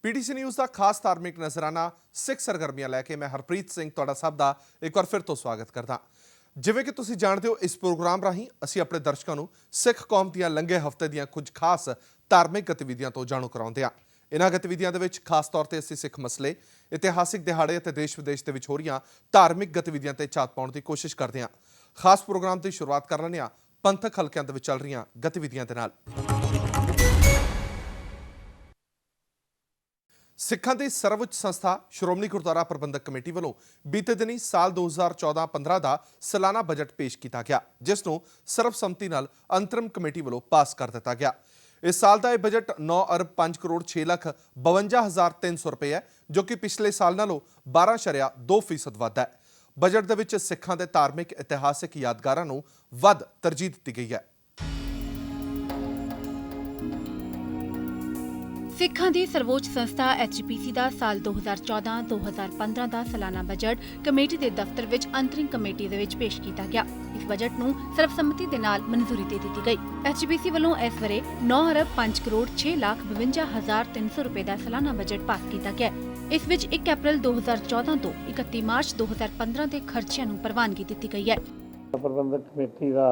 PTC news ਦਾ ਖਾਸ ਧਾਰਮਿਕ ਨਜ਼ਰਾਨਾ ਸਿੱਖ ਸਰਗਰਮੀਆਂ ਲੈ ਕੇ ਮੈਂ ਹਰਪ੍ਰੀਤ ਸਿੰਘ ਤੁਹਾਡਾ ਸਭ ਦਾ ਇੱਕ ਵਾਰ ਫਿਰ ਤੋਂ ਸਵਾਗਤ ਕਰਦਾ। ਜਿਵੇਂ ਕਿ ਤੁਸੀਂ ਜਾਣਦੇ ਹੋ, ਇਸ ਪ੍ਰੋਗਰਾਮ ਰਾਹੀਂ ਅਸੀਂ ਆਪਣੇ ਦਰਸ਼ਕਾਂ ਨੂੰ ਸਿੱਖ ਕੌਮ ਦੀਆਂ ਲੰਘੇ ਹਫ਼ਤੇ ਦੀਆਂ ਕੁਝ ਖਾਸ ਧਾਰਮਿਕ ਗਤੀਵਿਧੀਆਂ ਤੋਂ ਜਾਣੂ ਕਰਾਉਂਦੇ ਹਾਂ। ਇਹਨਾਂ ਗਤੀਵਿਧੀਆਂ ਦੇ ਵਿੱਚ ਖਾਸ ਤੌਰ ਤੇ ਅਸੀਂ ਸਿੱਖ ਮਸਲੇ, ਇਤਿਹਾਸਿਕ ਦਿਹਾੜੇ ਅਤੇ ਦੇਸ਼ ਵਿਦੇਸ਼ ਦੇ ਵਿੱਚ ਹੋ ਰਹੀਆਂ ਧਾਰਮਿਕ ਗਤੀਵਿਧੀਆਂ ਤੇ ਝਾਤ ਪਾਉਣ ਦੀ ਕੋਸ਼ਿਸ਼ ਕਰਦੇ ਹਾਂ। ਖਾਸ ਪ੍ਰੋਗਰਾਮ ਦੀ ਸ਼ੁਰੂਆਤ ਕਰ ਲੈਂਦੇ ਹਾਂ ਪੰਥਕ ਹਲਕਿਆਂ ਦੇ ਵਿੱਚ ਚੱਲ ਰਹੀਆਂ ਗਤੀਵਿਧੀਆਂ ਦੇ ਨਾਲ। ਸਿੱਖਾਂ ਦੀ ਸਰਵਉੱਚ ਸੰਸਥਾ ਸ਼੍ਰੋਮਣੀ ਗੁਰਦੁਆਰਾ ਪ੍ਰਬੰਧਕ ਕਮੇਟੀ ਵੱਲੋਂ ਬੀਤੇ ਦਿਨੀ ਸਾਲ 2014-15 ਦਾ ਸਾਲਾਨਾ ਬਜਟ ਪੇਸ਼ ਕੀਤਾ ਗਿਆ, ਜਿਸ ਨੂੰ ਸਰਬਸੰਮਤੀ ਨਾਲ ਅੰਤਰਿਮ ਕਮੇਟੀ ਵੱਲੋਂ ਪਾਸ ਕਰ ਦਿੱਤਾ ਗਿਆ। ਇਸ ਸਾਲ ਦਾ ਇਹ ਬਜਟ 9 ਅਰਬ 5 ਕਰੋੜ 6 ਲੱਖ 52,300 ਰੁਪਏ ਹੈ, ਜੋ ਕਿ ਪਿਛਲੇ ਸਾਲ ਨਾਲੋਂ 12.2% ਵੱਧ ਹੈ। ਬਜਟ ਦੇ ਵਿੱਚ ਸਿੱਖਾਂ ਦੇ ਧਾਰਮਿਕ ਇਤਿਹਾਸਿਕ ਯਾਦਗਾਰਾਂ ਨੂੰ ਵੱਧ ਤਰਜੀਹ ਦਿੱਤੀ ਗਈ ਹੈ। ਸਿੱਖਾਂ ਦੀ ਸਰਵਉੱਚ ਸੰਸਥਾ HPC ਦਾ ਸਾਲ 2014-2015 ਦਾ ਸਾਲਾਨਾ ਬਜਟ ਕਮੇਟੀ ਦੇ ਦਫ਼ਤਰ ਵਿੱਚ ਅੰਤਰਿਮ ਕਮੇਟੀ ਦੇ ਵਿੱਚ ਪੇਸ਼ ਕੀਤਾ ਗਿਆ। ਇਸ ਬਜਟ ਨੂੰ ਸਰਬਸੰਮਤੀ ਦੇ ਨਾਲ ਮਨਜ਼ੂਰੀ ਦੇ ਦਿੱਤੀ ਗਈ। HPC ਵੱਲੋਂ ਇਸ ਵਰੇ 9 ਅਰਬ 5 ਕਰੋੜ 6 ਲੱਖ 52,300 ਰੁਪਏ ਦਾ ਸਾਲਾਨਾ ਬਜਟ ਪਾਸ ਕੀਤਾ ਗਿਆ। ਇਸ ਵਿੱਚ 1 ਅਪ੍ਰੈਲ 2014 ਤੋਂ 31 ਮਾਰਚ 2015 ਦੇ ਖਰਚਿਆਂ ਨੂੰ ਪ੍ਰਵਾਨਗੀ ਦਿੱਤੀ ਗਈ ਹੈ। ਪ੍ਰਬੰਧਕ ਕਮੇਟੀ ਦਾ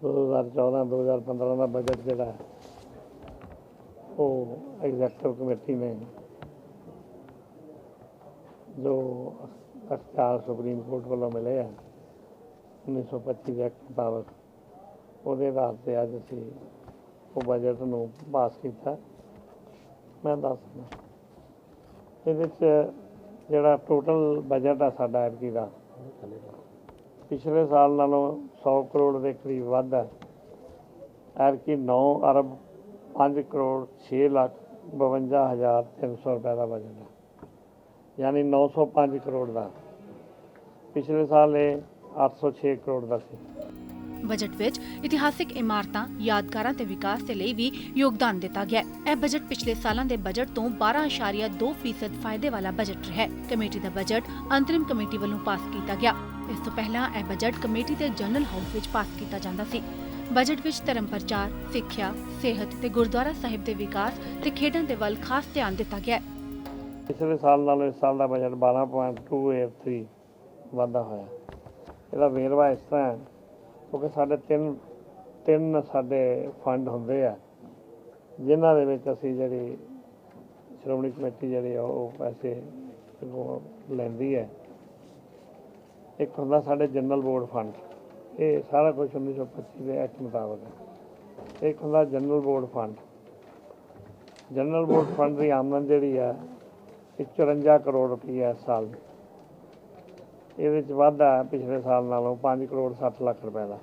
2014-2015 ਦਾ ਬਜਟ ਜਿਹੜਾ ਉਹ ਐਗਜ਼ੈਕਟਿਵ ਕਮੇਟੀ ਨੇ ਜੋ ਅਖਤਿਆਰ ਸੁਪਰੀਮ ਕੋਰਟ ਵੱਲੋਂ ਮਿਲੇ ਆ 1925 ਦੇ ਐਕਟ ਮੁਤਾਬਕ, ਉਹਦੇ ਆਧਾਰ 'ਤੇ ਅੱਜ ਅਸੀਂ ਉਹ ਬਜਟ ਨੂੰ ਪਾਸ ਕੀਤਾ। ਮੈਂ ਦੱਸਦਾ ਇਹਦੇ 'ਚ ਜਿਹੜਾ ਟੋਟਲ ਬਜਟ ਆ ਸਾਡਾ ਐਤਕੀ ਦਾ ਪਿਛਲੇ ਸਾਲ ਨਾਲੋਂ 100 ਕਰੋੜ ਦੇ ਕਰੀਬ ਵੱਧ ਹੈ। ਐਤਕੀ 9 ਅਰਬ 5 ਕਰੋੜ 6 ਲੱਖ 52,300 ਰੁਪਏ ਦਾ ਬਜਟ ਹੈ, ਯਾਨੀ 905 ਕਰੋੜ ਦਾ। ਪਿਛਲੇ ਸਾਲ ਇਹ 806 ਕਰੋੜ ਦਾ ਸੀ। ਬਜਟ ਵਿੱਚ ਇਤਿਹਾਸਿਕ ਇਮਾਰਤਾਂ, ਯਾਦਗਾਰਾਂ ਤੇ ਵਿਕਾਸ ਦੇ ਲਈ ਵੀ ਯੋਗਦਾਨ ਦਿੱਤਾ ਗਿਆ। ਇਹ ਬਜਟ ਪਿਛਲੇ ਸਾਲਾਂ ਦੇ ਬਜਟ ਤੋਂ 12.2% ਫਾਇਦੇ ਵਾਲਾ ਬਜਟ ਰਿਹਾ। ਕਮੇਟੀ ਦਾ ਬਜਟ ਅੰਤਰਿਮ ਕਮੇਟੀ ਵੱਲੋਂ ਪਾਸ ਕੀਤਾ ਗਿਆ। ਇਸ ਤੋਂ ਪਹਿਲਾਂ ਇਹ ਬਜਟ ਕਮੇਟੀ ਦੇ ਜਨਰਲ ਹਾਊਸ ਵਿੱਚ ਪਾਸ ਕੀਤਾ ਜਾਂਦਾ ਸੀ। ਬਜਟ ਵਿੱਚ ਧਰਮ ਪ੍ਰਚਾਰ, ਸਿੱਖਿਆ, ਸਿਹਤ ਤੇ ਗੁਰਦੁਆਰਾ ਸਾਹਿਬ ਦੇ ਵਿਕਾਸ ਤੇ ਖੇਡਾਂ ਦੇ ਵੱਲ ਖਾਸ ਧਿਆਨ ਦਿੱਤਾ ਗਿਆ। ਪਿਛਲੇ ਸਾਲ ਨਾਲੋਂ ਇਸ ਸਾਲ ਦਾ ਬਜਟ 12.283 ਵਾਧਾ ਹੋਇਆ। ਇਹਦਾ ਵੇਰਵਾ ਇਸ ਤਰ੍ਹਾਂ ਹੈ ਕਿਉਂਕਿ ਸਾਡੇ ਤਿੰਨ ਸਾਡੇ ਫੰਡ ਹੁੰਦੇ ਆ ਜਿਨ੍ਹਾਂ ਦੇ ਵਿੱਚ ਅਸੀਂ ਜਿਹੜੀ ਸ਼੍ਰੋਮਣੀ ਕਮੇਟੀ ਜਿਹੜੀ ਉਹ ਪੈਸੇ ਲੈਂਦੀ ਹੈ। ਇੱਕ ਹੁੰਦਾ ਸਾਡੇ ਜਨਰਲ ਬੋਰਡ ਫੰਡ, ਇਹ ਸਾਰਾ ਕੁਝ 1925 ਦੇ ਐਕਟ ਮੁਤਾਬਕ ਹੈ। ਇੱਕ ਹੁੰਦਾ general board fund. General board fund ਦੀ ਆਮਦਨ ਜਿਹੜੀ ਹੈ 54 ਕਰੋੜ ਰੁਪਈਆ ਇਸ ਸਾਲ। ਇਹਦੇ 'ਚ ਵਾਧਾ ਹੈ ਪਿਛਲੇ ਸਾਲ ਨਾਲੋਂ 5 ਕਰੋੜ 60 ਲੱਖ ਰੁਪਏ ਦਾ।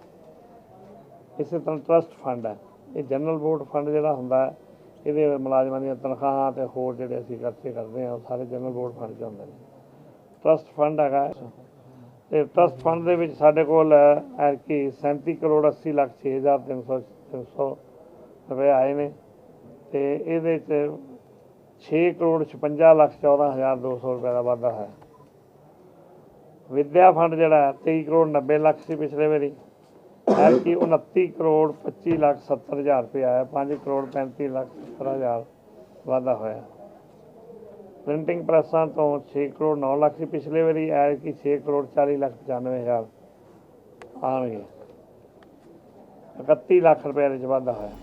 ਇਸੇ ਤਰ੍ਹਾਂ ਟਰਸਟ ਫੰਡ ਹੈ। ਇਹ ਜਨਰਲ ਬੋਰਡ ਫੰਡ ਜਿਹੜਾ ਹੁੰਦਾ ਇਹਦੇ ਮੁਲਾਜ਼ਮਾਂ ਦੀਆਂ ਤਨਖਾਹਾਂ ਤੇ ਹੋਰ ਜਿਹੜੇ ਅਸੀਂ ਖਰਚੇ ਕਰਦੇ ਹਾਂ ਉਹ ਸਾਰੇ ਜਨਰਲ ਬੋਰਡ ਫੰਡ 'ਚ ਹੁੰਦੇ ਨੇ। ਟਰਸਟ ਫੰਡ ਹੈਗਾ ਤੇ ਟਰਸਟ ਫੰਡ ਦੇ ਵਿੱਚ ਸਾਡੇ ਕੋਲ ਐਤਕੀ 37 ਕਰੋੜ 80 ਲੱਖ 6,300 ਰੁਪਏ ਆਏ ਨੇ ਤੇ ਇਹਦੇ 'ਚ 6 ਕਰੋੜ 56 ਲੱਖ 14,200 ਰੁਪਏ ਦਾ ਵਾਧਾ ਹੈ। ਵਿੱਦਿਆ ਫੰਡ ਜਿਹੜਾ 23 ਕਰੋੜ 90 ਲੱਖ ਸੀ ਪਿਛਲੇ ਵਾਰੀ, ਐਤਕੀ 29 ਕਰੋੜ 25 ਲੱਖ 70 ਹਜ਼ਾਰ ਰੁਪਏ ਆਇਆ। 5 ਕਰੋੜ 35 ਲੱਖ 70 ਹਜ਼ਾਰ ਵਾਧਾ ਹੋਇਆ। ਪ੍ਰਿੰਟਿੰਗ ਪ੍ਰੈਸਾਂ ਤੋਂ 6 ਕਰੋੜ 9 ਲੱਖ ਸੀ ਪਿਛਲੇ ਵਾਰੀ, ਐਤਕੀ 6 ਕਰੋੜ 40 ਲੱਖ 95 ਹਜ਼ਾਰ ਆਉਣਗੇ। 31 ਲੱਖ ਰੁਪਏ ਦੇ 'ਚ ਵਾਧਾ ਹੋਇਆ।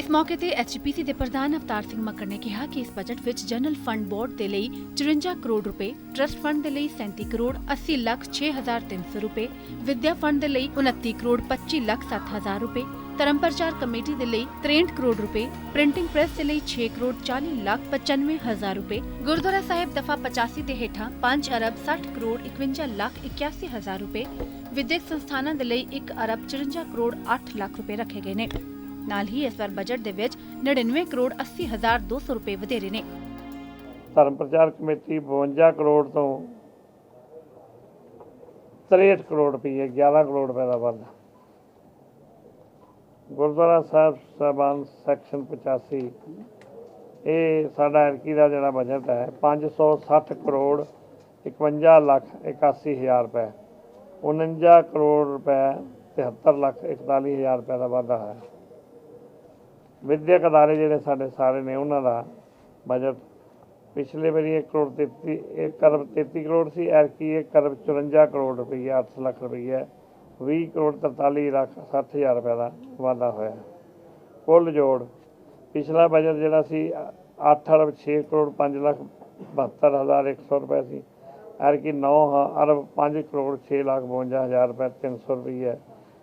ਇਸ ਮੌਕੇ ਤੇ HPC ਦੇ ਪ੍ਰਧਾਨ ਅਵਤਾਰ ਸਿੰਘ ਮੱਕੜ ਨੇ ਕਿਹਾ ਕਿ ਇਸ ਬਜਟ ਵਿੱਚ ਜਨਰਲ ਫੰਡ ਬੋਰਡ ਦੇ ਲਈ 54 ਕਰੋੜ ਰੁਪਏ, ਟਰਸਟ ਫੰਡ ਦੇ ਲਈ 37 ਕਰੋੜ 80 ਲੱਖ 6,300 ਰੁਪਏ, ਵਿੱਦਿਆ ਫੰਡ ਦੇ ਲਈ 29 ਕਰੋੜ 25 ਲੱਖ 7,000 ਰੁਪਏ, ਧਰਮ ਪ੍ਰਚਾਰ ਕਮੇਟੀ ਦੇ ਲਈ 63 ਕਰੋੜ ਰੁਪਏ, ਪ੍ਰਿੰਟਿੰਗ ਪ੍ਰੈਸ ਦੇ ਲਈ 6 ਕਰੋੜ 40 ਲੱਖ 95,000 ਰੁਪਏ, ਗੁਰਦੁਆਰਾ ਸਾਹਿਬ ਦਫਾ 85 ਦੇ ਹੇਠਾਂ 5 ਅਰਬ 60 ਕਰੋੜ 51 ਲੱਖ 81,000 ਰੁਪਏ, ਵਿਦਿਅਕ ਸੰਸਥਾਨਾਂ ਦੇ ਲਈ 1 ਅਰਬ 54 ਕਰੋੜ 8 ਲੱਖ ਰੁਪਏ ਰੱਖੇ ਗਏ ਨੇ। ਨਾਲ ਹੀ ਇਸ ਵਾਰ ਬਜਟ ਦੇ ਵਿੱਚ 99 ਕਰੋੜ 80,200 ਰੁਪਏ ਵਧੇਰੇ ਨੇ। ਧਰਮ ਪ੍ਰਚਾਰ ਕਮੇਟੀ 52 ਕਰੋੜ ਤੋਂ 63 ਕਰੋੜ ਰੁਪਏ 11 ਕਰੋੜ ਰੁਪਏ ਦਾ ਵਾਧਾ। ਗੁਰਦੁਆਰਾ ਸਾਹਿਬਾਨ ਸੈਕਸ਼ਨ 85 ਇਹ ਸਾਡਾ ਐਤਕੀ ਦਾ ਜਿਹੜਾ ਬਜਟ ਹੈ 560 ਕਰੋੜ 51 ਲੱਖ 81 ਹਜ਼ਾਰ ਰੁਪਏ, 49 ਕਰੋੜ ਰੁਪਏ 73 ਲੱਖ 41 ਹਜ਼ਾਰ ਰੁਪਏ ਦਾ ਵਾਧਾ ਹੈ। ਵਿਦਿਅਕ ਅਦਾਰੇ ਜਿਹੜੇ ਸਾਡੇ ਸਾਰੇ ਨੇ ਉਹਨਾਂ ਦਾ ਬਜਟ ਪਿਛਲੇ ਵਾਰੀ 1 ਅਰਬ 33 ਕਰੋੜ ਸੀ, ਐਤਕੀ 1 ਅਰਬ 54 ਕਰੋੜ ਰੁਪਈਆ 8 ਲੱਖ ਰੁਪਈਆ 20 ਕਰੋੜ 43 ਲੱਖ 60 ਹਜ਼ਾਰ ਰੁਪਏ ਦਾ ਵਾਧਾ ਹੋਇਆ। ਕੁੱਲ ਜੋੜ ਪਿਛਲਾ ਬਜਟ ਜਿਹੜਾ ਸੀ 8 ਅਰਬ 6 ਕਰੋੜ 5 ਲੱਖ 72 ਹਜ਼ਾਰ 100 ਰੁਪਏ ਸੀ, ਐਤਕੀ 9 ਅਰਬ 5 ਕਰੋੜ 6 ਲੱਖ 52 ਹਜ਼ਾਰ ਰੁਪਏ 300 ਰੁਪਈਆ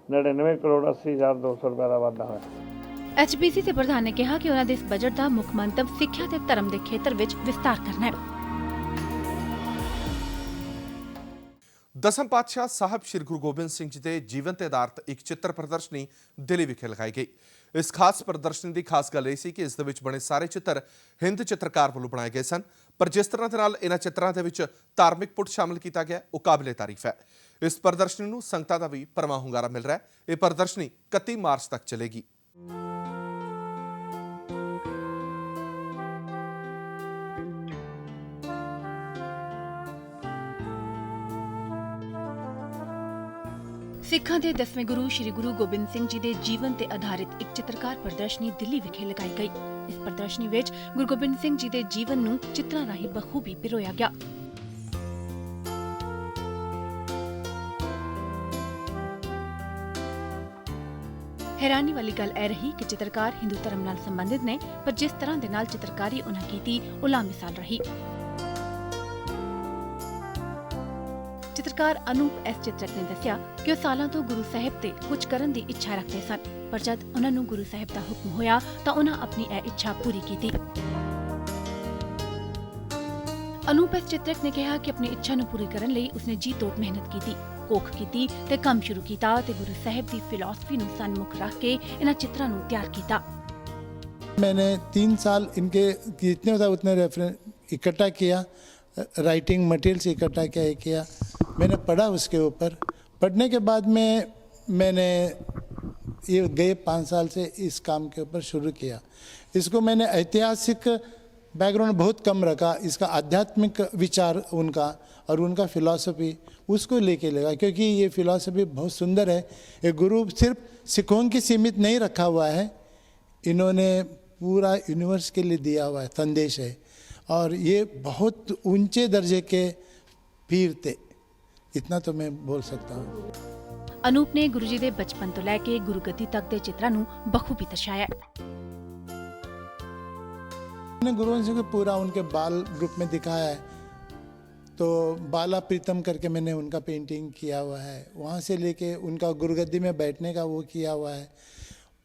99 ਕਰੋੜ 80 ਹਜ਼ਾਰ 200 ਰੁਪਏ ਦਾ ਵਾਧਾ ਹੋਇਆ। ਐਚਪੀਸੀ ਦੇ ਪ੍ਰਧਾਨ ਨੇ ਕਿਹਾ ਕਿ ਉਹਨਾਂ ਦੇ ਇਸ ਬਜਟ ਦਾ ਮੁੱਖ ਮੰਤਵ ਸਿੱਖਿਆ ਤੇ ਧਰਮ ਦੇ ਖੇਤਰ ਵਿੱਚ ਵਿਸਤਾਰ ਕਰਨਾ ਹੈ। ਦਸਮ ਪਾਤਸ਼ਾਹ ਸਾਹਿਬ ਸ੍ਰੀ ਗੁਰੂ ਗੋਬਿੰਦ ਸਿੰਘ ਜੀ ਦੇ ਜੀਵਨ ਤੇ ਆਧਾਰਿਤ ਇੱਕ ਚਿੱਤਰ ਪ੍ਰਦਰਸ਼ਨੀ ਦਿੱਲੀ ਵਿਖੇ ਲਗਾਈ ਗਈ। ਇਸ ਖਾਸ ਪ੍ਰਦਰਸ਼ਨੀ ਦੀ ਖਾਸ ਗੱਲ ਇਹ ਸੀ ਕਿ ਇਸ ਦੇ ਵਿੱਚ ਬਣੇ ਸਾਰੇ ਚਿੱਤਰ ਹਿੰਦ ਚਿੱਤਰਕਾਰ ਵੱਲੋਂ ਬਣਾਏ ਗਏ ਸਨ, ਪਰ ਜਿਸ ਤਰ੍ਹਾਂ ਦੇ ਨਾਲ ਇਹਨਾਂ ਚਿੱਤਰਾਂ ਦੇ ਵਿੱਚ ਧਾਰਮਿਕ ਪੁੱਟ ਸ਼ਾਮਲ ਕੀਤਾ ਗਿਆ ਉਹ ਕਾਬਿਲੇ ਤਾਰੀਫ ਹੈ। ਇਸ ਪ੍ਰਦਰਸ਼ਨੀ ਨੂੰ ਸੰਗਤਾਂ ਦਾ ਵੀ ਭਰਵਾਂ ਹੁੰਗਾਰਾ ਮਿਲ ਰਿਹਾ ਹੈ। ਇਹ ਪ੍ਰਦਰਸ਼ਨੀ 31 ਮਾਰਚ ਤੱਕ ਚੱਲੇਗੀ। ਸਿੱਖਾਂ ਦੇ 10ਵੇਂ ਗੁਰੂ ਸ੍ਰੀ ਗੁਰੂ ਗੋਬਿੰਦ ਸਿੰਘ ਜੀ ਦੇ ਜੀਵਨ ਤੇ ਆਧਾਰਿਤ ਇੱਕ ਚਿੱਤਰਕਾਰ ਪ੍ਰਦਰਸ਼ਨੀ ਦਿੱਲੀ ਵਿਖੇ ਲਗਾਈ ਗਈ। ਇਸ ਪ੍ਰਦਰਸ਼ਨੀ ਵਿੱਚ ਗੁਰੂ ਗੋਬਿੰਦ ਸਿੰਘ ਜੀ ਦੇ ਜੀਵਨ ਨੂੰ ਚਿੱਤਰਾਂ ਰਾਹੀਂ ਬਖੂਬੀ ਪਿਰੋਇਆ ਗਿਆ। ਹੈਰਾਨੀ ਵਾਲੀ ਗੱਲ ਇਹ ਰਹੀ ਕਿ ਚਿੱਤਰਕਾਰ ਹਿੰਦੂ ਧਰਮ ਨਾਲ ਸੰਬੰਧਿਤ ਨੇ, ਪਰ ਜਿਸ ਤਰ੍ਹਾਂ ਦੇ ਨਾਲ ਚਿੱਤਰਕਾਰੀ ਉਹਨਾਂ ਕੀਤੀ ਉਹ ਲਾਮਿਸਾਲ ਰਹੀ। ਚਿੱਤਰਕਾਰ ਅਨੂਪ ਐਸ ਚਿੱਤਰਕ ਨੇ ਦੱਸਿਆ ਕਿ ਉਹ ਸਾਲਾਂ ਤੋਂ ਗੁਰੂ ਸਾਹਿਬ ਤੇ ਕੁਝ ਕਰਨ ਦੀ ਇੱਛਾ ਰੱਖਦੇ ਸਨ, ਪਰ ਜਦ ਉਹਨਾਂ ਨੂੰ ਗੁਰੂ ਸਾਹਿਬ ਦਾ ਹੁਕਮ ਹੋਇਆ ਤਾਂ ਉਹਨਾਂ ਆਪਣੀ ਇਹ ਇੱਛਾ ਪੂਰੀ ਕੀਤੀ। ਅਨੂਪ ਐਸ ਚਿੱਤਰਕ ਨੇ ਕਿਹਾ ਕਿ ਆਪਣੀ ਇੱਛਾ ਨੂੰ ਪੂਰੀ ਕਰਨ ਲਈ ਉਸਨੇ ਜੀ ਤੋੜ ਮਿਹਨਤ ਕੀਤੀ, ਕੋਖ ਕੀਤੀ ਤੇ ਕੰਮ ਸ਼ੁਰੂ ਕੀਤਾ ਤੇ ਗੁਰੂ ਸਾਹਿਬ ਦੀ ਫਿਲਾਸਫੀ ਨੂੰ ਸਨਮੁਖ ਰੱਖ ਕੇ ਇਹਨਾਂ ਚਿੱਤਰਾਂ ਨੂੰ ਤਿਆਰ ਕੀਤਾ। मैंने 3 साल इनके जितने होता उतने रेफरेंस इकट्ठा किया, राइटिंग मटेरियल्स इकट्ठा किया, मैंने पढ़ा उसके ऊपर। पढ़ने के बाद में मैंने ये गए 5 साल से इस काम के ऊपर शुरू किया। इसको मैंने ऐतिहासिक बैकग्राउंड बहुत कम रखा, इसका आध्यात्मिक विचार उनका और उनका फिलॉसफी उसको लेके लगा, क्योंकि ये फिलॉसफी बहुत सुंदर है। ये गुरु सिर्फ सिखों की सीमित नहीं रखा हुआ है, इन्होंने पूरा यूनिवर्स के लिए दिया हुआ है संदेश है, और ये बहुत ऊंचे दर्जे के पीर थे, इतना तो मैं बोल सकता हूँ। ਅਨੂਪ ਨੇ ਗੁਰੂ ਜੀ ਦੇ ਬਚਪਨ ਤੋਂ ਲੈ ਕੇ ਗੁਰਗੱਦੀ ਤੱਕ ਦੇ ਚਿੱਤਰਾਂ ਨੂੰ ਬਖੂਬੀ ਦਰਸਾਇਆ। मैंने गुरु गोविंद सिंह को पूरा उनके बाल ग्रुप में दिखाया है, तो बाला प्रीतम करके मैंने उनका पेंटिंग किया हुआ है, वहाँ से लेके उनका गुरुगद्दी में बैठने का वो किया हुआ है।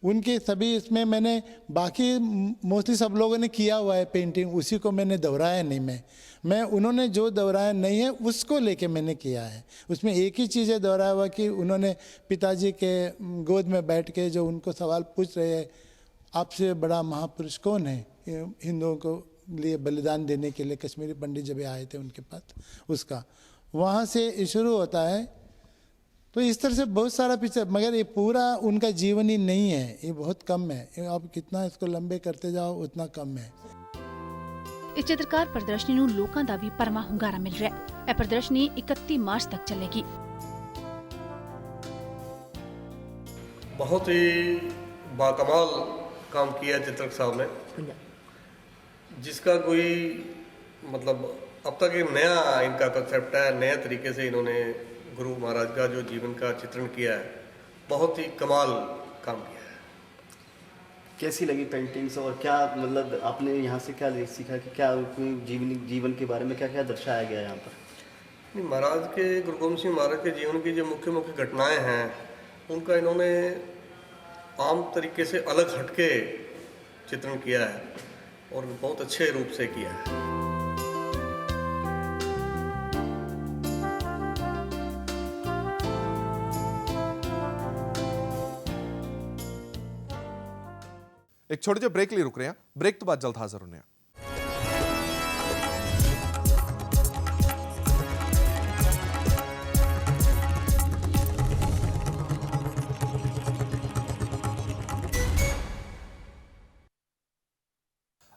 उनके सभी इसमें मैंने बाकी मोस्टली सब लोगों ने किया हुआ है पेंटिंग, उसी को मैंने दोहराया नहीं। मैं उन्होंने जो दोहराया नहीं है उसको लेके मैंने किया है। उसमें एक ही चीज़ है दोहराया हुआ कि उन्होंने पिताजी के गोद में बैठ के जो उनको सवाल पूछ रहे हैं, आपसे बड़ा महापुरुष कौन है हिंदुओं को लिए बलिदान देने के लिए, कश्मीरी पंडित जब आए थे उनके पास, उसका वहाँ से शुरू होता है। तो इस तरह से बहुत सारा पीछे, मगर ये पूरा उनका जीवन ही नहीं है, ये बहुत कम है। आप कितना इसको लंबे करते जाओ उतना कम है। ਇਸ ਚਿੱਤਰਕਾਰ ਪ੍ਰਦਰਸ਼ਨੀ ਨੂੰ ਲੋਕਾਂ ਦਾ ਵੀ ਭਰਵਾਂ ਹੁੰਗਾਰਾ ਮਿਲ ਰਿਹਾ ਹੈ। ਇਹ ਪ੍ਰਦਰਸ਼ਨੀ 31 ਮਾਰਚ ਤੱਕ ਚੱਲੇਗੀ। बहुत ही बाकमाल काम किया चित्रक साहब ने, जिसका कोई मतलब अब तक एक नया इनका कंसेप्ट है, नए तरीके से इन्होंने गुरु महाराज का जो जीवन का चित्रण किया है, बहुत ही कमाल काम किया है। कैसी लगी पेंटिंग्स, और क्या मतलब आपने यहाँ से क्या सीखा कि क्या जीवन के बारे में क्या क्या दर्शाया गया यहाँ पर? नहीं, महाराज के गुरु गोबिंद सिंह महाराज के जीवन की जो मुख्य मुख्य घटनाएं हैं उनका इन्होंने आम तरीके से अलग हटके चित्रण किया है और बहुत अच्छे रूप से किया है। ਇੱਕ ਛੋਟੇ ਜਿਹੇ ਬ੍ਰੇਕ ਲਈ ਰੁਕ ਰਹੇ ਹਾਂ, ਬ੍ਰੇਕ ਤੋਂ ਬਾਅਦ ਜਲਦ ਹਾਜ਼ਰ ਹੁੰਦੇ ਹਾਂ।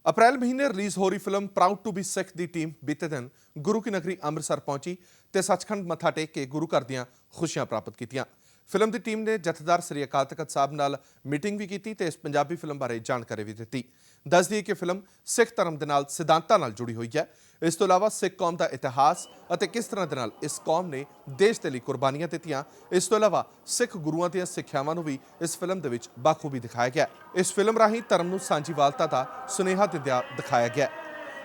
ਅਪ੍ਰੈਲ ਮਹੀਨੇ ਰਿਲੀਜ਼ ਹੋ ਰਹੀ film proud to be Sikh the team ਬੀਤੇ ਦਿਨ ਗੁਰੂ ਕੀ ਨਗਰੀ ਅੰਮ੍ਰਿਤਸਰ ਪਹੁੰਚੀ ਤੇ ਸੱਚਖੰਡ ਮੱਥਾ ਟੇਕ ਕੇ ਗੁਰੂ ਘਰ ਦੀਆਂ ਖੁਸ਼ੀਆਂ ਪ੍ਰਾਪਤ ਕੀਤੀਆਂ। ਫਿਲਮ ਦੀ ਟੀਮ ਨੇ ਜਥੇਦਾਰ ਸ੍ਰੀ ਅਕਾਲ ਤਖ਼ਤ ਸਾਹਿਬ ਨਾਲ ਮੀਟਿੰਗ ਵੀ ਕੀਤੀ ਤੇ ਇਸ ਪੰਜਾਬੀ ਫਿਲਮ ਬਾਰੇ ਜਾਣਕਾਰੀ ਵੀ ਦਿੱਤੀ। ਦੱਸ ਦਈਏ ਕਿ ਫਿਲਮ ਸਿੱਖ ਧਰਮ ਦੇ ਨਾਲ ਸਿਧਾਂਤਾਂ ਨਾਲ ਜੁੜੀ ਹੋਈ ਹੈ। ਇਸ ਤੋਂ ਇਲਾਵਾ ਸਿੱਖ ਕੌਮ ਦਾ ਇਤਿਹਾਸ ਅਤੇ ਕਿਸ ਤਰ੍ਹਾਂ ਦੇ ਨਾਲ ਇਸ ਕੌਮ ਨੇ ਦੇਸ਼ ਦੇ ਲਈ ਕੁਰਬਾਨੀਆਂ ਦਿੱਤੀਆਂ, ਇਸ ਤੋਂ ਇਲਾਵਾ ਸਿੱਖ ਗੁਰੂਆਂ ਦੀਆਂ ਸਿੱਖਿਆਵਾਂ ਨੂੰ ਵੀ ਇਸ ਫਿਲਮ ਦੇ ਵਿੱਚ ਬਾਖੂਬੀ ਦਿਖਾਇਆ ਗਿਆ। ਇਸ ਫਿਲਮ ਰਾਹੀਂ ਧਰਮ ਨੂੰ ਸਾਂਝੀਵਾਲਤਾ ਦਾ ਸੁਨੇਹਾ ਦਿੰਦਿਆਂ ਦਿਖਾਇਆ ਗਿਆ।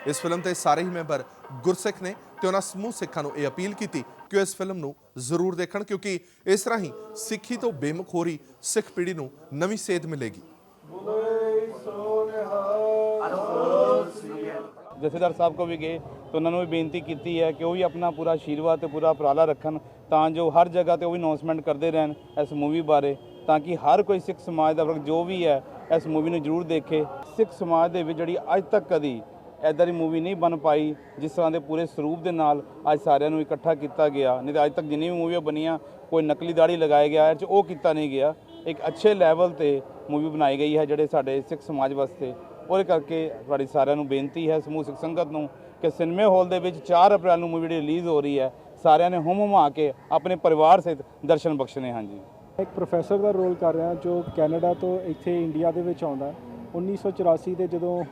ਇਸ ਫਿਲਮ ਦੇ ਸਾਰੇ ਹੀ ਮੈਂਬਰ ਗੁਰਸਿੱਖ ਨੇ ਤੇ ਉਹਨਾਂ ਸਮੂਹ ਸਿੱਖਾਂ ਨੂੰ ਇਹ ਅਪੀਲ ਕੀਤੀ ਕਿ ਉਹ ਇਸ ਫਿਲਮ ਨੂੰ ਜ਼ਰੂਰ ਦੇਖਣ, ਕਿਉਂਕਿ ਇਸ ਰਾਹੀਂ ਸਿੱਖੀ ਤੋਂ ਬੇਮੁਖ ਹੋ ਰਹੀ ਸਿੱਖ ਪੀੜ੍ਹੀ ਨੂੰ ਨਵੀਂ ਸੇਧ ਮਿਲੇਗੀ। ਜਥੇਦਾਰ ਸਾਹਿਬ ਕੋ ਵੀ ਗਏ ਤਾਂ ਉਹਨਾਂ ਨੂੰ ਵੀ ਬੇਨਤੀ ਕੀਤੀ ਹੈ ਕਿ ਉਹ ਵੀ ਆਪਣਾ ਪੂਰਾ ਆਸ਼ੀਰਵਾਦ ਤੇ ਪੂਰਾ ਉਪਰਾਲਾ ਰੱਖਣ ਤਾਂ ਜੋ ਹਰ ਜਗ੍ਹਾ ਤੇ ਉਹ ਵੀ ਅਨਾਉਂਸਮੈਂਟ ਕਰਦੇ ਰਹਿਣ ਇਸ ਮੂਵੀ ਬਾਰੇ, ਤਾਂ ਕਿ ਹਰ ਕੋਈ ਸਿੱਖ ਸਮਾਜ ਦਾ ਵਰਗ ਜੋ ਵੀ ਹੈ ਇਸ ਮੂਵੀ ਨੂੰ ਜ਼ਰੂਰ ਦੇਖੇ। ਸਿੱਖ ਸਮਾਜ ਦੇ ਵਿੱਚ ਜਿਹੜੀ ਅੱਜ ਤੱਕ ਕਦੀ ਇੱਦਾਂ ਦੀ ਮੂਵੀ ਨਹੀਂ ਬਣ ਪਾਈ ਜਿਸ ਤਰ੍ਹਾਂ ਦੇ ਪੂਰੇ ਸਰੂਪ ਦੇ ਨਾਲ ਅੱਜ ਸਾਰਿਆਂ ਨੂੰ ਇਕੱਠਾ ਕੀਤਾ ਗਿਆ। ਨਹੀਂ ਤਾਂ ਅੱਜ ਤੱਕ ਜਿੰਨੀ ਵੀ ਮੂਵੀਆਂ ਬਣੀਆਂ ਕੋਈ ਨਕਲੀ ਦਾੜੀ ਲਗਾਇਆ ਗਿਆ ਇਹ 'ਚ ਉਹ ਕੀਤਾ ਨਹੀਂ ਗਿਆ। ਇੱਕ ਅੱਛੇ ਲੈਵਲ ਤੇ ਮੂਵੀ ਬਣਾਈ ਗਈ ਹੈ ਜਿਹੜੇ ਸਾਡੇ ਸਿੱਖ ਸਮਾਜ ਵਾਸਤੇ। ਉਹਦੇ ਕਰਕੇ ਤੁਹਾਡੀ ਸਾਰਿਆਂ ਨੂੰ ਬੇਨਤੀ ਹੈ ਸਮੂਹ ਸਿੱਖ ਸੰਗਤ ਨੂੰ ਕਿ ਸਿਨੇਮੇ ਹਾਲ ਦੇ ਵਿੱਚ 4 ਅਪ੍ਰੈਲ ਨੂੰ ਮੂਵੀ ਰਿਲੀਜ਼ ਹੋ ਰਹੀ ਹੈ, ਸਾਰਿਆਂ ਨੇ ਹੁਮ ਕੇ ਆਪਣੇ ਪਰਿਵਾਰ ਸਹਿਤ ਦਰਸ਼ਨ ਬਖਸ਼ਣੇ ਹਨ ਜੀ। ਇੱਕ ਪ੍ਰੋਫੈਸਰ ਦਾ ਰੋਲ ਕਰ ਰਿਹਾ ਜੋ ਕੈਨੇਡਾ ਤੋਂ ਇੱਥੇ ਇੰਡੀਆ ਦੇ ਵਿੱਚ ਆਉਂਦਾ। 1984 ਦੇ ਜਦੋਂ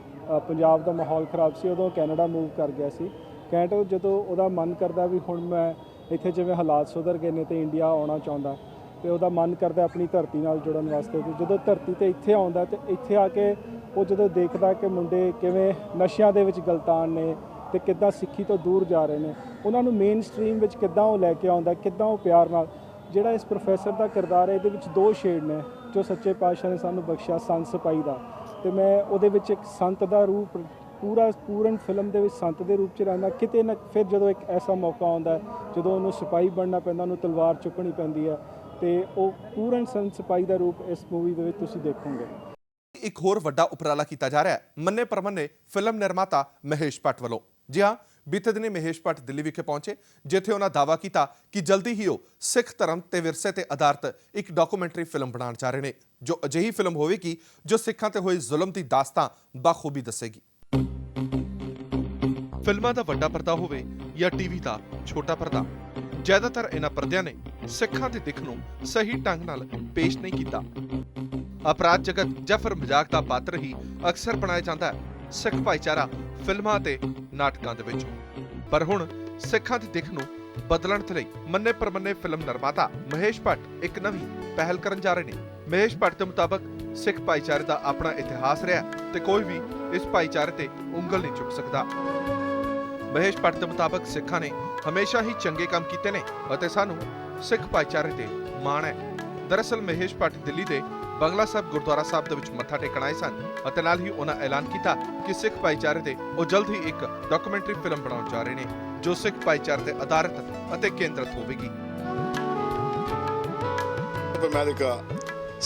ਪੰਜਾਬ ਦਾ ਮਾਹੌਲ ਖਰਾਬ ਸੀ ਉਦੋਂ ਕੈਨੇਡਾ ਮੂਵ ਕਰ ਗਿਆ ਸੀ। ਕੈਨੇਡਾ ਜਦੋਂ ਉਹਦਾ ਮਨ ਕਰਦਾ ਵੀ ਹੁਣ ਮੈਂ ਇੱਥੇ ਜਿਵੇਂ ਹਾਲਾਤ ਸੁਧਰ ਗਏ ਨੇ ਤੇ ਇੰਡੀਆ ਆਉਣਾ ਚਾਹੁੰਦਾ ਤੇ ਉਹਦਾ ਮਨ ਕਰਦਾ ਆਪਣੀ ਧਰਤੀ ਨਾਲ ਜੁੜਨ ਵਾਸਤੇ। ਤੇ ਜਦੋਂ ਧਰਤੀ ਤੇ ਇੱਥੇ ਆਉਂਦਾ ਤੇ ਇੱਥੇ ਆ ਕੇ ਉਹ ਜਦੋਂ ਦੇਖਦਾ ਕਿ ਮੁੰਡੇ ਕਿਵੇਂ ਨਸ਼ਿਆਂ ਦੇ ਵਿੱਚ ਗਲਤਾਨ ਨੇ ਤੇ ਕਿੱਦਾਂ ਸਿੱਖੀ ਤੋਂ ਦੂਰ ਜਾ ਰਹੇ ਨੇ, ਉਹਨਾਂ ਨੂੰ ਮੇਨ ਸਟਰੀਮ ਵਿੱਚ ਕਿੱਦਾਂ ਉਹ ਲੈ ਕੇ ਆਉਂਦਾ, ਕਿੱਦਾਂ ਉਹ ਪਿਆਰ ਨਾਲ ਜਿਹੜਾ ਇਸ ਪ੍ਰੋਫੈਸਰ ਦਾ ਕਿਰਦਾਰ ਹੈ ਇਹਦੇ ਵਿੱਚ 2 ਸ਼ੇਡ ਨੇ ਜੋ ਸੱਚੇ ਪਾਤਸ਼ਾਹ ਨੇ ਸਾਨੂੰ ਬਖਸ਼ਿਆ ਸੰਤ ਸਿਪਾਹੀ ਦਾ। ਤੇ ਮੈਂ ਉਹਦੇ ਵਿੱਚ ਇੱਕ ਸੰਤ ਦਾ ਰੂਪ ਪੂਰਨ ਫਿਲਮ ਦੇ ਵਿੱਚ ਸੰਤ ਦੇ ਰੂਪ 'ਚ ਰਹਿੰਦਾ। ਕਿਤੇ ਨਾ ਫਿਰ ਜਦੋਂ ਇੱਕ ਐਸਾ ਮੌਕਾ ਆਉਂਦਾ ਜਦੋਂ ਉਹਨੂੰ ਸਿਪਾਹੀ ਬਣਨਾ ਪੈਂਦਾ, ਉਹਨੂੰ ਤਲਵਾਰ ਚੁੱਕਣੀ ਪੈਂਦੀ ਹੈ ਤੇ ਉਹ ਪੂਰਨ ਸੰਤ ਸਿਪਾਹੀ ਦਾ ਰੂਪ ਇਸ ਮੂਵੀ ਦੇ ਵਿੱਚ ਤੁਸੀਂ ਦੇਖੋਗੇ। ਇੱਕ ਹੋਰ ਵੱਡਾ ਉਪਰਾਲਾ ਕੀਤਾ ਜਾ ਰਿਹਾ ਹੈ ਮੰਨੇ ਪ੍ਰਮੰਨੇ ਫਿਲਮ ਨਿਰਮਾਤਾ ਮਹੇਸ਼ ਭੱਟ ਵੱਲੋਂ। ਜੀ ਹਾਂ, ਬੀਤੇ ਦਿਨੀ ਮਹੇਸ਼ ਭੱਟ ਦਿੱਲੀ ਵਿਖੇ ਪਹੁੰਚੇ ਜਿੱਥੇ ਉਹਨਾਂ ਦਾਅਵਾ ਕੀਤਾ ਕਿ ਜਲਦੀ ਹੀ ਉਹ ਸਿੱਖ ਧਰਮ ਤੇ ਵਿਰਸੇ ਤੇ ਆਧਾਰਿਤ ਇੱਕ ਡਾਕੂਮੈਂਟਰੀ ਫਿਲਮ ਬਣਾਉਣ ਜਾ ਰਹੇ ਨੇ, ਜੋ ਅਜਿਹੀ ਫਿਲਮ ਹੋਵੇਗੀ ਜੋ ਸਿੱਖਾਂ ਤੇ ਹੋਏ ਜ਼ੁਲਮ ਦੀ ਦਾਸਤਾਂ ਬਾਖੂਬੀ ਦੱਸੇਗੀ। ਫਿਲਮਾਂ ਦਾ ਵੱਡਾ ਪਰਦਾ ਹੋਵੇ ਜਾਂ ਟੀਵੀ ਦਾ ਛੋਟਾ ਪਰਦਾ, ਜ਼ਿਆਦਾਤਰ ਇਹਨਾਂ ਪਰਦਿਆਂ ਨੇ ਸਿੱਖਾਂ ਦੇ ਦਿੱਖ ਨੂੰ ਸਹੀ ਢੰਗ ਨਾਲ ਪੇਸ਼ ਨਹੀਂ ਕੀਤਾ। ਅਪਰਾਧ ਜਗਤ ਜਾਂ ਫਿਰ ਮਜ਼ਾਕ ਦਾ ਪਾਤਰ ਹੀ ਅਕਸਰ ਬਣਾਇਆ ਜਾਂਦਾ ਹੈ ਸਿੱਖ ਭਾਈਚਾਰਾ ਫਿਲਮਾਂ ਤੇ ਨਾਟਕਾਂ ਦੇ ਵਿੱਚ। ਪਰ ਹੁਣ ਸਿੱਖਾਂ ਦੀ ਦਿੱਖ ਨੂੰ ਬਦਲਣ ਦੇ ਲਈ ਮੰਨੇ ਪ੍ਰਮੰਨੇ ਫਿਲਮ ਨਿਰਮਾਤਾ ਮਹੇਸ਼ ਭੱਟ ਇੱਕ ਨਵੀਂ ਪਹਿਲ ਕਰਨ ਜਾ ਰਹੇ ਨੇ। ਮਹੇਸ਼ ਭੱਟ ਦੇ ਮੁਤਾਬਕ ਸਿੱਖ ਭਾਈਚਾਰੇ ਦਾ ਆਪਣਾ ਇਤਿਹਾਸ ਰਿਹਾ ਤੇ ਕੋਈ ਵੀ ਇਸ ਭਾਈਚਾਰੇ ਤੇ ਉਂਗਲ ਨਹੀਂ ਚੁੱਕ ਸਕਦਾ। ਮਹੇਸ਼ ਭੱਟ ਦੇ ਮੁਤਾਬਕ ਸਿੱਖਾਂ ਨੇ ਹਮੇਸ਼ਾ ਹੀ ਚੰਗੇ ਕੰਮ ਕੀਤੇ ਨੇ ਅਤੇ ਸਾਨੂੰ ਸਿੱਖ ਭਾਈਚਾਰੇ ਤੇ ਮਾਣ ਹੈ। ਦਰਅਸਲ ਮਹੇਸ਼ ਭੱਟ ਦਿੱਲੀ ਦੇ ਬੰਗਲਾ ਸਾਹਿਬ ਗੁਰਦੁਆਰਾ ਸਾਹਿਬ ਦੇ ਵਿੱਚ ਮੱਥਾ ਟੇਕਣ ਆਏ ਸਨ ਅਤੇ ਨਾਲ ਹੀ ਉਹਨਾਂ ਐਲਾਨ ਕੀਤਾ ਕਿ ਸਿੱਖ ਭਾਈਚਾਰੇ ਤੇ ਉਹ ਜਲਦ ਹੀ ਇੱਕ ਡਾਕੂਮੈਂਟਰੀ ਫਿਲਮ ਬਣਾਉਣ ਜਾ ਰਹੇ ਨੇ ਜੋ ਸਿੱਖ ਭਾਈਚਾਰੇ ਤੇ ਆਧਾਰਿਤ ਅਤੇ ਕੇਂਦਰਿਤ ਹੋਵੇਗੀ। America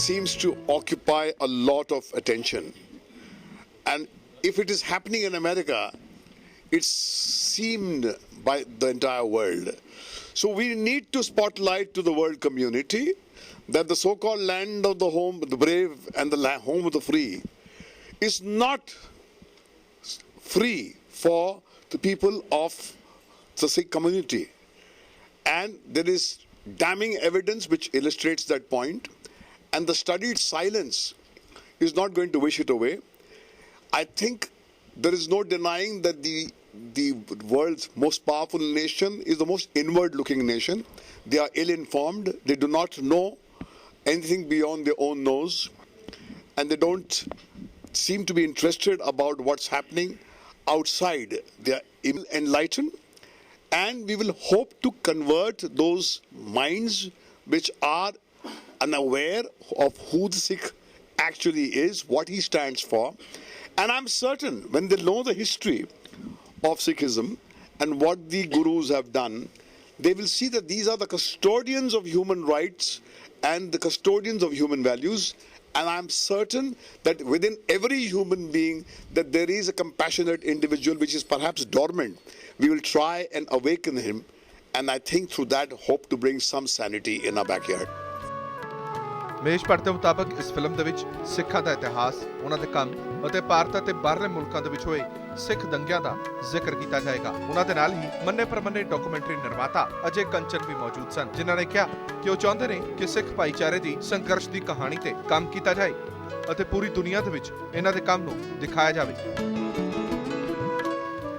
seems to occupy a lot of attention, and if it is happening in America, it's seemed by the entire world. So we need to spotlight to the world community that the so-called land of the home, the brave, and the home of the free is not free for the people of the Sikh community. And there is damning evidence which illustrates that point, and the studied silence is not going to wish it away. I think there is no denying that the world's most powerful nation is the most inward-looking nation. They are ill-informed. They do not know anything beyond their own nose, and they don't seem to be interested about what's happening outside. They are ill-enlightened, and we will hope to convert those minds which are unaware of who the Sikh actually is, what he stands for. And I'm certain when they know the history of Sikhism and what the gurus have done, they will see that these are the custodians of human rights and the custodians of human values. And I'm certain that within every human being that there is a compassionate individual which is perhaps dormant. We will try and awaken him, and I think through that hope to bring some sanity in our backyard. Mahesh Bhatt ਦੇ ਮੁਤਾਬਕ ਇਸ film ਦੇ ਵਿੱਚ ਸਿੱਖਾਂ ਦਾ ਇਤਿਹਾਸ, ਉਹਨਾਂ ਦੇ ਕੰਮ ਅਤੇ ਭਾਰਤ ਅਤੇ ਬਾਹਰਲੇ ਮੁਲਕਾਂ ਦੇ ਵਿੱਚ ਹੋਏ ਸਿੱਖ ਦੰਗਿਆਂ ਦਾ ਜ਼ਿਕਰ ਕੀਤਾ ਜਾਏਗਾ। ਉਹਨਾਂ ਦੇ ਨਾਲ ਹੀ ਮੰਨੇ ਪ੍ਰਮੰਨੇ ਡਾਕੂਮੈਂਟਰੀ ਨਿਰਮਾਤਾ ਅਜੇ ਕੰਚਨ ਵੀ ਮੌਜੂਦ ਸਨ, ਜਿਨ੍ਹਾਂ ਨੇ ਕਿਹਾ ਕਿ ਉਹ ਚਾਹੁੰਦੇ ਨੇ ਕਿ ਸਿੱਖ ਭਾਈਚਾਰੇ ਦੀ ਸੰਘਰਸ਼ ਦੀ ਕਹਾਣੀ ਤੇ ਕੰਮ ਕੀਤਾ ਜਾਏ ਅਤੇ ਪੂਰੀ ਦੁਨੀਆ ਦੇ ਵਿੱਚ ਇਹਨਾਂ ਦੇ ਕੰਮ ਨੂੰ ਦਿਖਾਇਆ ਜਾਵੇ।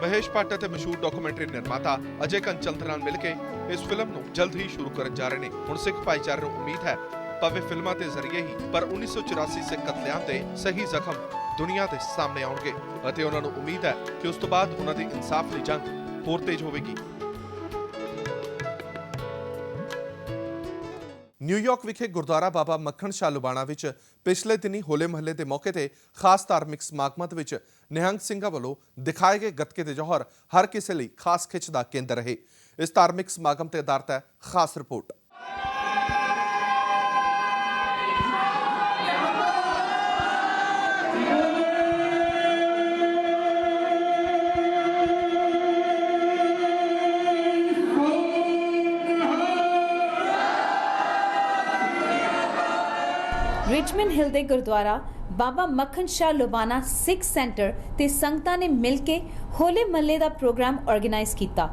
ਮਹੇਸ਼ ਭੱਟ ਅਤੇ ਮਸ਼ਹੂਰ ਡਾਕੂਮੈਂਟਰੀ ਨਿਰਮਾਤਾ ਅਜੇ ਕੰਚਲ ਦੇ ਨਾਲ ਮਿਲ ਕੇ ਇਸ ਫਿਲਮ ਨੂੰ ਜਲਦ ਹੀ ਸ਼ੁਰੂ ਕਰਨ ਜਾ ਰਹੇ ਨੇ। ਹੁਣ ਸਿੱਖ ਭਾਈਚਾਰੇ ਨੂੰ ਉਮੀਦ ਹੈ ਭਾਵੇਂ ਫਿਲਮਾਂ ਦੇ ਜ਼ਰੀਏ ਹੀ ਪਰ 1984 ਸਿੱਖ ਕਤਲੇਆਮ ਦੇ ਸਹੀ ਜ਼ਖਮ ਦੁਨੀਆ ਦੇ ਸਾਹਮਣੇ ਆਉਣਗੇ ਅਤੇ ਉਹਨਾਂ ਨੂੰ ਉਮੀਦ ਹੈ ਕਿ ਉਸ ਤੋਂ ਬਾਅਦ ਉਹਨਾਂ ਦੀ ਇਨਸਾਫ ਲਈ ਜੰਗ ਹੋਰ ਤੇਜ਼ ਹੋਵੇਗੀ। ਨਿਊਯਾਰਕ ਵਿਖੇ ਗੁਰਦੁਆਰਾ ਬਾਬਾ ਮੱਖਣ ਸ਼ਾਹ ਲੁਬਾਣਾ ਵਿੱਚ ਪਿਛਲੇ ਦਿਨੀ ਹੋਲੇ ਮਹੱਲੇ ਦੇ ਮੌਕੇ ਤੇ ਖਾਸ ਧਾਰਮਿਕ ਸਮਾਗਮਾਂ ਦੇ ਵਿੱਚ ਨਿਹੰਗ ਸਿੰਘਾਂ ਵੱਲੋਂ ਦਿਖਾਏ ਗਏ ਗੱਤਕੇ ਦੇ ਜੌਹਰ ਹਰ ਕਿਸੇ ਲਈ ਖਾਸ ਖਿੱਚ ਦਾ ਕੇਂਦਰ ਰਹੇ। ਇਸ ਧਾਰਮਿਕ ਸਮਾਗਮ ਤੇ ਆਧਾਰਿਤ ਹੈ ਖਾਸ ਰਿਪੋਰਟ। ਰਿਚਮਨ ਹਿਲ ਦੇ ਗੁਰਦੁਆਰਾ ਬਾਬਾ ਮੱਖਣ ਸ਼ਾਹ ਲੁਬਾਣਾ ਸਿੱਖ ਸੈਂਟਰ ਤੇ ਸੰਗਤਾਂ ਨੇ ਮਿਲ ਕੇ ਹੋਲੇ ਮਹੱਲੇ ਦਾ ਪ੍ਰੋਗਰਾਮ ਆਰਗੇਨਾਈਜ਼ ਕੀਤਾ।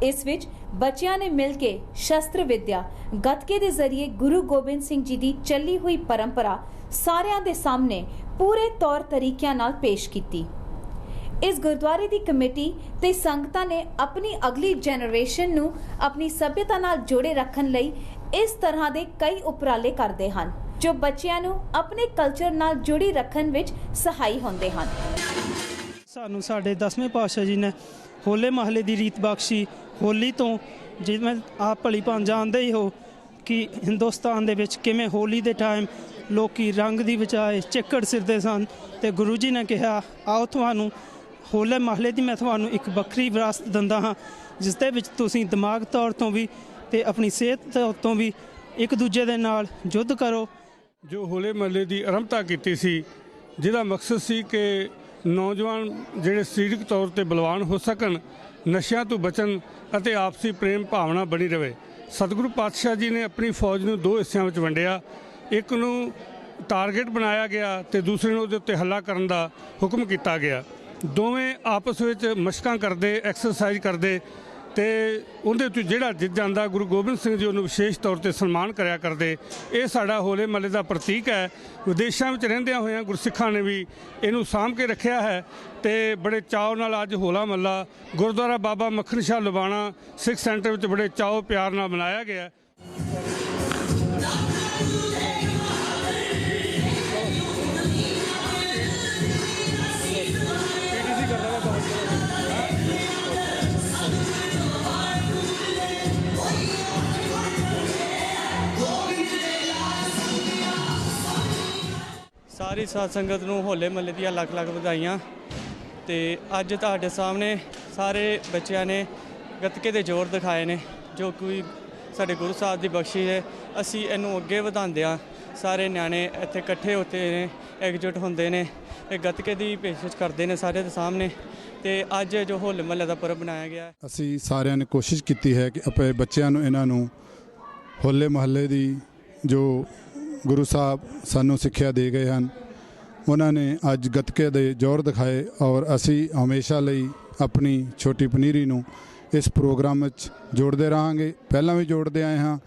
ਇਸ ਵਿੱਚ ਬੱਚਿਆਂ ਨੇ ਮਿਲ ਕੇ ਸ਼ਸਤਰ ਵਿਦਿਆ ਗੱਤਕੇ ਦੇ ਜ਼ਰੀਏ ਗੁਰੂ ਗੋਬਿੰਦ ਸਿੰਘ ਜੀ ਦੀ ਚੱਲੀ ਹੋਈ ਪਰੰਪਰਾ ਸਾਰਿਆਂ ਦੇ ਸਾਹਮਣੇ ਪੂਰੇ ਤੌਰ ਤਰੀਕਿਆਂ ਨਾਲ ਪੇਸ਼ ਕੀਤੀ। ਇਸ ਗੁਰਦੁਆਰੇ ਦੀ ਕਮੇਟੀ ਤੇ ਸੰਗਤਾਂ ਨੇ ਆਪਣੀ ਅਗਲੀ ਜਨਰੇਸ਼ਨ ਨੂੰ ਆਪਣੀ ਸੱਭਿਅਤਾ ਨਾਲ ਜੋੜੇ ਰੱਖਣ ਲਈ ਇਸ ਤਰ੍ਹਾਂ ਦੇ ਕਈ ਉਪਰਾਲੇ ਕਰਦੇ ਹਨ ਜੋ ਬੱਚਿਆਂ ਨੂੰ ਆਪਣੇ ਕਲਚਰ ਨਾਲ ਜੁੜੀ ਰੱਖਣ ਵਿੱਚ ਸਹਾਈ ਹੁੰਦੇ ਹਨ। ਸਾਨੂੰ ਸਾਡੇ 10ਵੇਂ ਪਾਤਸ਼ਾਹ ਜੀ ਨੇ ਹੋਲੇ ਮਹੱਲੇ ਦੀ ਰੀਤ ਬਖਸ਼ੀ। ਹੋਲੀ ਤੋਂ ਜਿਵੇਂ ਆਪ ਭਲੀ ਭਾਂਤ ਜਾਣਦੇ ਹੀ ਹੋ ਕਿ ਹਿੰਦੁਸਤਾਨ ਦੇ ਵਿੱਚ ਕਿਵੇਂ ਹੋਲੀ ਦੇ ਟਾਈਮ ਲੋਕੀ ਰੰਗ ਦੀ ਬਜਾਏ ਚਿੱਕੜ ਸਿਰਦੇ ਸਨ ਤੇ ਗੁਰੂ ਜੀ ਨੇ ਕਿਹਾ ਆਓ ਤੁਹਾਨੂੰ ਹੋਲੇ ਮਹੱਲੇ ਦੀ ਮੈਂ ਤੁਹਾਨੂੰ ਇੱਕ ਵੱਖਰੀ ਵਿਰਾਸਤ ਦਿੰਦਾ ਹਾਂ ਜਿਸ ਦੇ ਵਿੱਚ ਤੁਸੀਂ ਦਿਮਾਗ ਤੌਰ ਤੋਂ ਵੀ ਤੇ ਆਪਣੀ ਸਿਹਤ ਤੌਰ ਤੋਂ ਵੀ ਇੱਕ ਦੂਜੇ ਦੇ ਨਾਲ ਯੁੱਧ ਕਰੋ। ਜੋ ਹੋਲੇ ਮਹੱਲੇ ਦੀ ਆਰੰਭਤਾ ਕੀਤੀ ਸੀ ਜਿਹਦਾ ਮਕਸਦ ਸੀ ਕਿ ਨੌਜਵਾਨ ਜਿਹੜੇ ਸਰੀਰਕ ਤੌਰ ਤੇ ਬਲਵਾਨ ਹੋ ਸਕਣ, ਨਸ਼ਿਆਂ ਤੋਂ ਬਚਣ ਅਤੇ ਆਪਸੀ ਪ੍ਰੇਮ ਭਾਵਨਾ ਬਣੀ ਰਹੇ। ਸਤਿਗੁਰੂ ਪਾਤਸ਼ਾਹ ਜੀ ਨੇ ਆਪਣੀ ਫੌਜ ਨੂੰ ਦੋ ਹਿੱਸਿਆਂ ਵਿੱਚ ਵੰਡਿਆ। ਇੱਕ ਨੂੰ ਟਾਰਗੇਟ ਬਣਾਇਆ ਗਿਆ ਤੇ ਦੂਸਰੇ ਨੂੰ ਉਹਦੇ ਉੱਤੇ ਹੱਲਾ ਕਰਨ ਦਾ ਹੁਕਮ ਕੀਤਾ ਗਿਆ। ਦੋਵੇਂ ਆਪਸ ਵਿੱਚ ਮਸ਼ਕਾਂ ਕਰਦੇ, ਐਕਸਰਸਾਈਜ਼ ਕਰਦੇ ਤੇ ਉਹਦੇ ਉੱਤੇ ਜਿਹੜਾ ਜਿੱਤ ਜਾਂਦਾ ਗੁਰੂ ਗੋਬਿੰਦ ਸਿੰਘ ਜੀ ਉਹਨੂੰ ਵਿਸ਼ੇਸ਼ ਤੌਰ ਤੇ ਸਨਮਾਨ ਕਰਿਆ ਕਰਦੇ। ਇਹ ਸਾਡਾ ਹੋਲੇ ਮਹੱਲੇ ਦਾ ਪ੍ਰਤੀਕ ਹੈ। ਵਿਦੇਸ਼ਾਂ ਵਿੱਚ ਰਹਿੰਦਿਆਂ ਹੋਇਆਂ ਗੁਰਸਿੱਖਾਂ ਨੇ ਵੀ ਇਹਨੂੰ ਸਾਂਭ ਕੇ ਰੱਖਿਆ ਹੈ ਤੇ ਬੜੇ ਚਾਅ ਨਾਲ ਅੱਜ ਹੋਲਾ ਮਹੱਲਾ ਗੁਰਦੁਆਰਾ ਬਾਬਾ ਮੱਖਣ ਸ਼ਾਹ ਲੁਬਾਣਾ ਸਿੱਖ ਸੈਂਟਰ ਵਿੱਚ ਬੜੇ ਚਾਅ ਪਿਆਰ ਨਾਲ ਮਨਾਇਆ ਗਿਆ। ਸਾਰੀ ਸਾਧ ਸੰਗਤ ਨੂੰ ਹੋਲੇ ਮਹੱਲੇ ਦੀਆਂ ਲੱਖ ਲੱਖ ਵਧਾਈਆਂ। ਤੇ ਅੱਜ ਤੁਹਾਡੇ ਸਾਹਮਣੇ ਸਾਰੇ ਬੱਚਿਆਂ ਨੇ ਗੱਤਕੇ ਦੇ ਜ਼ੋਰ ਦਿਖਾਏ ਨੇ ਜੋ ਕੋਈ ਸਾਡੇ ਗੁਰੂ ਸਾਹਿਬ ਦੀ ਬਖਸ਼ਿਸ਼ ਹੈ। ਅਸੀਂ ਇਹਨੂੰ ਅੱਗੇ ਵਧਾਉਂਦੇ ਹਾਂ। ਸਾਰੇ ਨਿਆਣੇ ਇੱਥੇ ਇਕੱਠੇ ਹੁੰਦੇ ਨੇ, ਇਕਜੁੱਟ ਹੁੰਦੇ ਨੇ, ਇਹ ਗੱਤਕੇ ਦੀ ਪੇਸ਼ਕਸ਼ ਕਰਦੇ ਨੇ ਸਾਰੇ ਦੇ ਸਾਹਮਣੇ। ਤੇ ਅੱਜ ਜੋ ਹੋਲੇ ਮਹੱਲੇ ਦਾ ਪਰਬ ਬਣਾਇਆ ਗਿਆ, ਅਸੀਂ ਸਾਰਿਆਂ ਨੇ ਕੋਸ਼ਿਸ਼ ਕੀਤੀ ਹੈ ਕਿ ਆਪਣੇ ਬੱਚਿਆਂ ਨੂੰ ਇਹਨਾਂ ਨੂੰ ਹੋਲੇ ਮਹੱਲੇ ਦੀ ਜੋ ਗੁਰੂ ਸਾਹਿਬ ਸਾਨੂੰ ਸਿੱਖਿਆ ਦੇ ਗਏ ਹਨ ਉਹਨਾਂ ਨੇ ਅੱਜ ਗੱਤਕੇ ਦੇ ਜ਼ੋਰ ਦਿਖਾਏ ਔਰ ਅਸੀਂ ਹਮੇਸ਼ਾ ਲਈ ਆਪਣੀ ਛੋਟੀ ਪਨੀਰੀ ਨੂੰ ਇਸ ਪ੍ਰੋਗਰਾਮ ਵਿੱਚ ਜੋੜਦੇ ਰਹਾਂਗੇ। ਪਹਿਲਾਂ ਵੀ ਜੋੜਦੇ ਆਏ ਹਾਂ,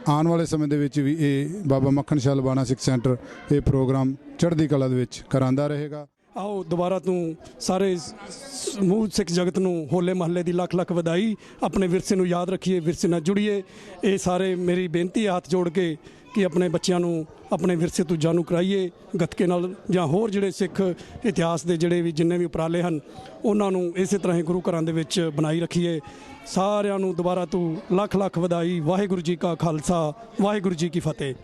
ਆਉਣ ਵਾਲੇ ਸਮੇਂ ਦੇ ਵਿੱਚ ਵੀ ਇਹ ਬਾਬਾ ਮੱਖਣ ਸ਼ਾਹ ਲੁਬਾਣਾ ਸਿੱਖ ਸੈਂਟਰ ਇਹ ਪ੍ਰੋਗਰਾਮ ਚੜ੍ਹਦੀ ਕਲਾ ਦੇ ਵਿੱਚ ਕਰਾਉਂਦਾ ਰਹੇਗਾ। ਆਓ ਦੁਬਾਰਾ ਤੋਂ ਸਾਰੇ ਸਮੂਹ ਸਿੱਖ ਜਗਤ ਨੂੰ ਹੋਲੇ ਮਹੱਲੇ ਦੀ ਲੱਖ ਲੱਖ ਵਧਾਈ। ਆਪਣੇ ਵਿਰਸੇ ਨੂੰ ਯਾਦ ਰੱਖੀਏ, ਵਿਰਸੇ ਨਾਲ ਜੁੜੀਏ। ਇਹ ਸਾਰੇ ਮੇਰੀ ਬੇਨਤੀ ਹੱਥ ਜੋੜ ਕੇ ਕਿ ਆਪਣੇ ਬੱਚਿਆਂ ਨੂੰ ਆਪਣੇ ਵਿਰਸੇ ਤੋਂ ਜਾਣੂ ਕਰਾਈਏ ਗੱਤਕੇ ਨਾਲ ਜਾਂ ਹੋਰ ਜਿਹੜੇ ਸਿੱਖ ਇਤਿਹਾਸ ਦੇ ਜਿਹੜੇ ਵੀ ਜਿੰਨੇ ਵੀ ਉਪਰਾਲੇ ਹਨ ਉਹਨਾਂ ਨੂੰ ਇਸੇ ਤਰ੍ਹਾਂ ਹੀ ਗੁਰੂ ਘਰਾਂ ਦੇ ਵਿੱਚ ਬਣਾਈ ਰੱਖੀਏ। ਸਾਰਿਆਂ ਨੂੰ ਦੁਬਾਰਾ ਤੋਂ ਲੱਖ ਲੱਖ ਵਧਾਈ। ਵਾਹਿਗੁਰੂ ਜੀ ਕਾ ਖਾਲਸਾ, ਵਾਹਿਗੁਰੂ ਜੀ ਕੀ ਫਤਿਹ।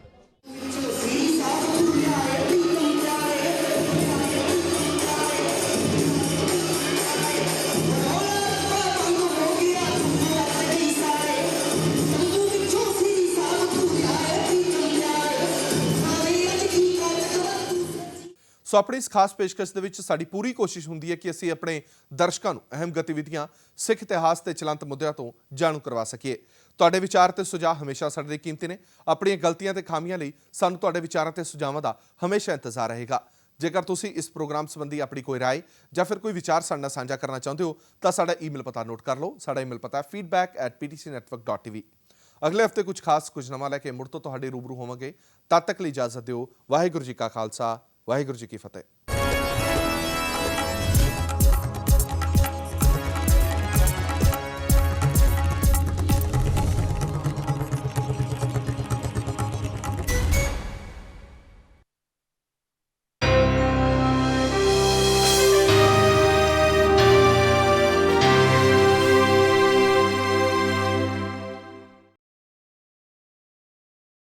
ਸੋ ਆਪਣੀ ਇਸ ਖਾਸ ਪੇਸ਼ਕਸ਼ ਦੇ ਵਿੱਚ ਸਾਡੀ ਪੂਰੀ ਕੋਸ਼ਿਸ਼ ਹੁੰਦੀ ਹੈ ਕਿ ਅਸੀਂ ਆਪਣੇ ਦਰਸ਼ਕਾਂ ਨੂੰ ਅਹਿਮ ਗਤੀਵਿਧੀਆਂ, ਸਿੱਖ ਇਤਿਹਾਸ ਤੇ ਚਲੰਤ ਮੁੱਦਿਆਂ ਤੋਂ ਜਾਣੂ ਕਰਵਾ ਸਕੀਏ। ਤੁਹਾਡੇ ਵਿਚਾਰ ਤੇ ਸੁਝਾਅ ਹਮੇਸ਼ਾ ਸਾਡੇ ਲਈ ਕੀਮਤੀ ਨੇ। ਆਪਣੀਆਂ ਗਲਤੀਆਂ ਤੇ ਖਾਮੀਆਂ ਲਈ ਸਾਨੂੰ ਤੁਹਾਡੇ ਵਿਚਾਰਾਂ ਤੇ ਸੁਝਾਵਾਂ ਦਾ ਹਮੇਸ਼ਾ ਇੰਤਜ਼ਾਰ ਰਹੇਗਾ। ਜੇਕਰ ਤੁਸੀਂ ਇਸ ਪ੍ਰੋਗਰਾਮ ਸੰਬੰਧੀ ਆਪਣੀ ਕੋਈ ਰਾਏ ਜਾਂ ਫਿਰ ਕੋਈ ਵਿਚਾਰ ਸਾਡੇ ਨਾਲ ਸਾਂਝਾ ਕਰਨਾ ਚਾਹੁੰਦੇ ਹੋ ਤਾਂ ਸਾਡਾ ਈਮੇਲ ਪਤਾ ਨੋਟ ਕਰ ਲਓ। ਸਾਡਾ ਈਮੇਲ ਪਤਾ ਹੈ feedback@ptcnetwork.tv। ਅਗਲੇ ਹਫਤੇ ਕੁਝ ਖਾਸ ਕੁਝ ਨਵਾਂ ਲੈ ਕੇ ਮੁੜ ਤੋਂ ਤੁਹਾਡੇ ਰੂਬਰੂ ਹੋਵਾਂਗੇ। ਤਦ ਤੱਕ ਲਈ ਇਜਾਜ਼ਤ ਦਿਓ। ਵਾਹਿਗੁਰੂ ਜੀ ਕਾ ਖਾਲਸਾ, ਵਾਹਿਗੁਰੂ ਜੀ ਕੀ ਫਤਿਹ।